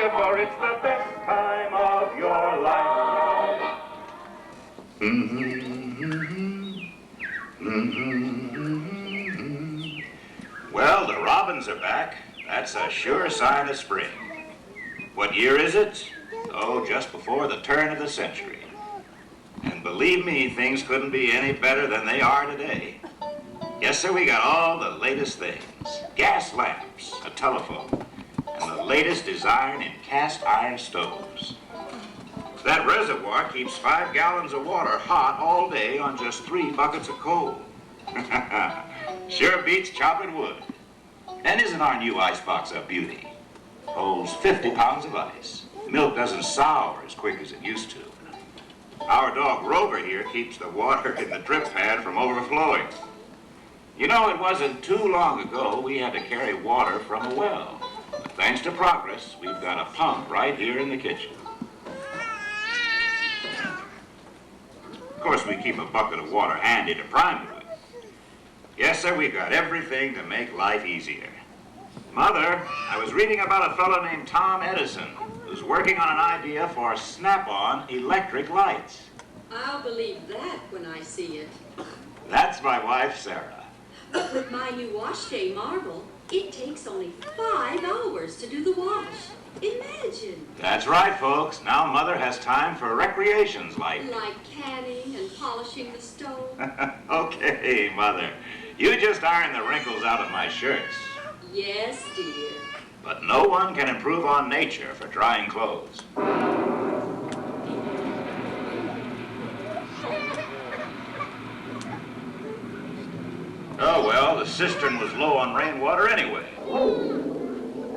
cheer, for it's the best time of your life. Well, the robins are back. That's a sure sign of spring. What year is it? Oh, just before the turn of the century. And believe me, things couldn't be any better than they are today. Yes, sir, we got all the latest things. Gas lamps, a telephone, and the latest design in cast iron stoves. That reservoir keeps 5 gallons of water hot all day on just 3 buckets of coal. Sure beats chopping wood. And isn't our new icebox a beauty? Holds 50 pounds of ice. Milk doesn't sour as quick as it used to. Our dog Rover here keeps the water in the drip pad from overflowing. You know, it wasn't too long ago we had to carry water from a well. But thanks to progress, we've got a pump right here in the kitchen. Of course, we keep a bucket of water handy to prime it with. Yes, sir, we've got everything to make life easier. Mother, I was reading about a fellow named Tom Edison who's working on an idea for snap-on electric lights. I'll believe that when I see it. That's my wife, Sarah. But with my new wash day marble, it takes only 5 hours to do the wash. Imagine. That's right, folks. Now Mother has time for recreations like canning and polishing the stove. Okay, Mother. You just iron the wrinkles out of my shirts. Yes, dear. But no one can improve on nature for drying clothes. Oh, well, the cistern was low on rainwater anyway.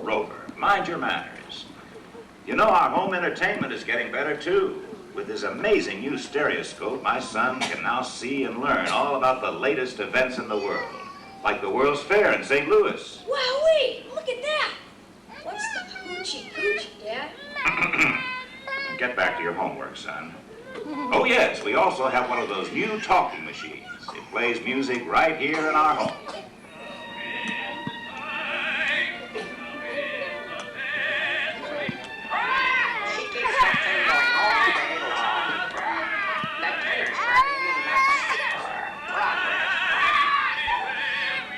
Rover, mind your manners. You know, our home entertainment is getting better, too. With his amazing new stereoscope, my son can now see and learn all about the latest events in the world, like the World's Fair in St. Louis. Wowee! Look at that! What's the hoochie-coochie, Dad? Get back to your homework, son. Oh, yes, we also have one of those new talking machines. It plays music right here in our home.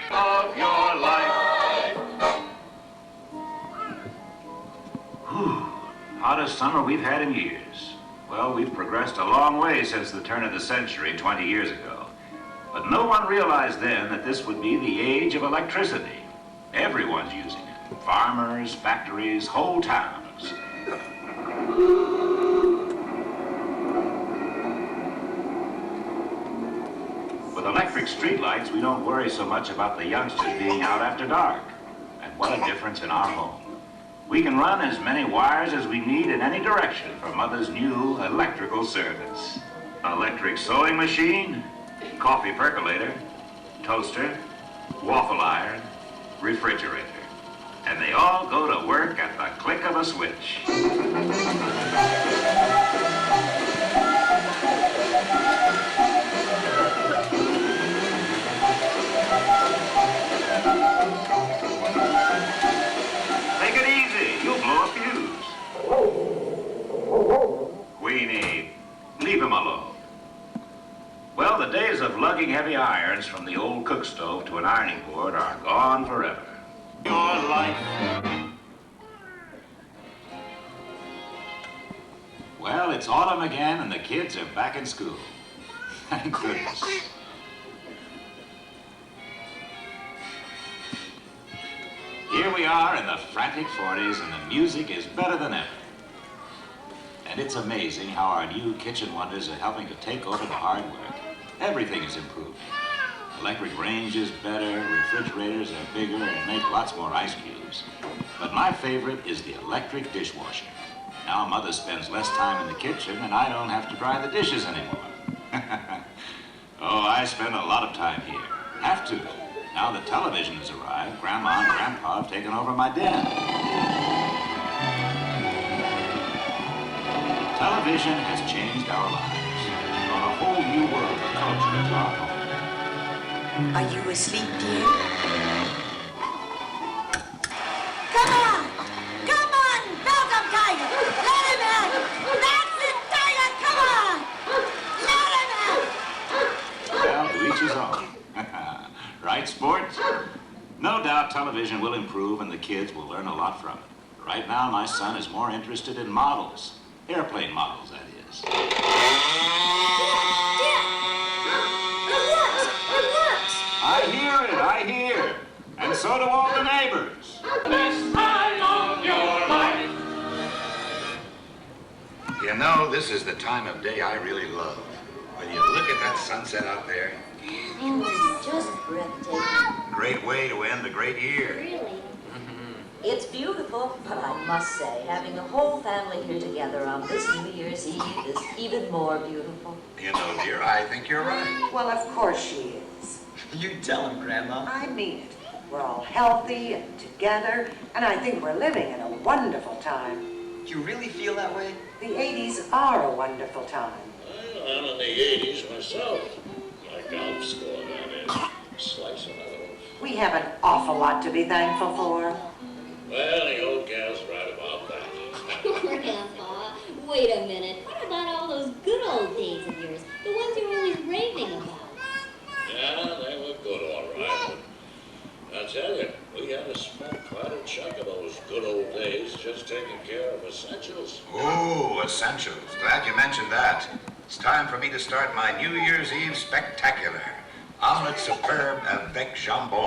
Of your life. Hottest summer we've had in years. Well, we've progressed a long way since the turn of the century 20 years ago. But no one realized then that this would be the age of electricity. Everyone's using it. Farmers, factories, whole towns. With electric streetlights, we don't worry so much about the youngsters being out after dark. And what a difference in our home. We can run as many wires as we need in any direction for Mother's new electrical service. Electric sewing machine, coffee percolator, toaster, waffle iron, refrigerator. And they all go to work at the click of a switch. Take it easy, you'll blow a fuse. Weenie, leave him alone. Well, the days of lugging heavy irons from the old cook stove to an ironing board are gone forever. Your life. Well, it's autumn again and the kids are back in school. Thank goodness. Here we are in the frantic 40s and the music is better than ever. And it's amazing how our new kitchen wonders are helping to take over the hard work. Everything is improving. Electric range is better, refrigerators are bigger and make lots more ice cubes. But my favorite is the electric dishwasher. Now Mother spends less time in the kitchen and I don't have to dry the dishes anymore. Oh, I spend a lot of time here. Have to. Now the television has arrived, Grandma and Grandpa have taken over my den. Television has changed our lives. Brought a whole new world of culture into our home. Are you asleep, dear? Come on! Come on, Belgium! television will improve and the kids will learn a lot from it. Right now, my son is more interested in models. Airplane models, that is. Dad! It works! I hear. And so do all the neighbors. Best time of your life. You know, this is the time of day I really love. When you look at that sunset out there, Oh, it's just breathtaking. great way to end a great year. Really? It's beautiful, but I must say, having the whole family here together on this New Year's Eve is even more beautiful. You know, dear, I think you're right. Well, of course she is. You tell him, Grandma. I mean it. We're all healthy and together, and I think we're living in a wonderful time. You really feel that way? The 80s are a wonderful time. Well, I'm in the 80s myself. My golf score, that is. Slice another one. We have an awful lot to be thankful for. Well, the old gal's right about that. Grandpa, wait a minute. What about all those good old days of yours? The ones you're always raving about? Yeah, they were good, all right. But I tell you, we had to spend quite a chunk of those good old days just taking care of essentials. Ooh, essentials. Glad you mentioned that. It's time for me to start my New Year's Eve spectacular. Omelette superbe avec jambon.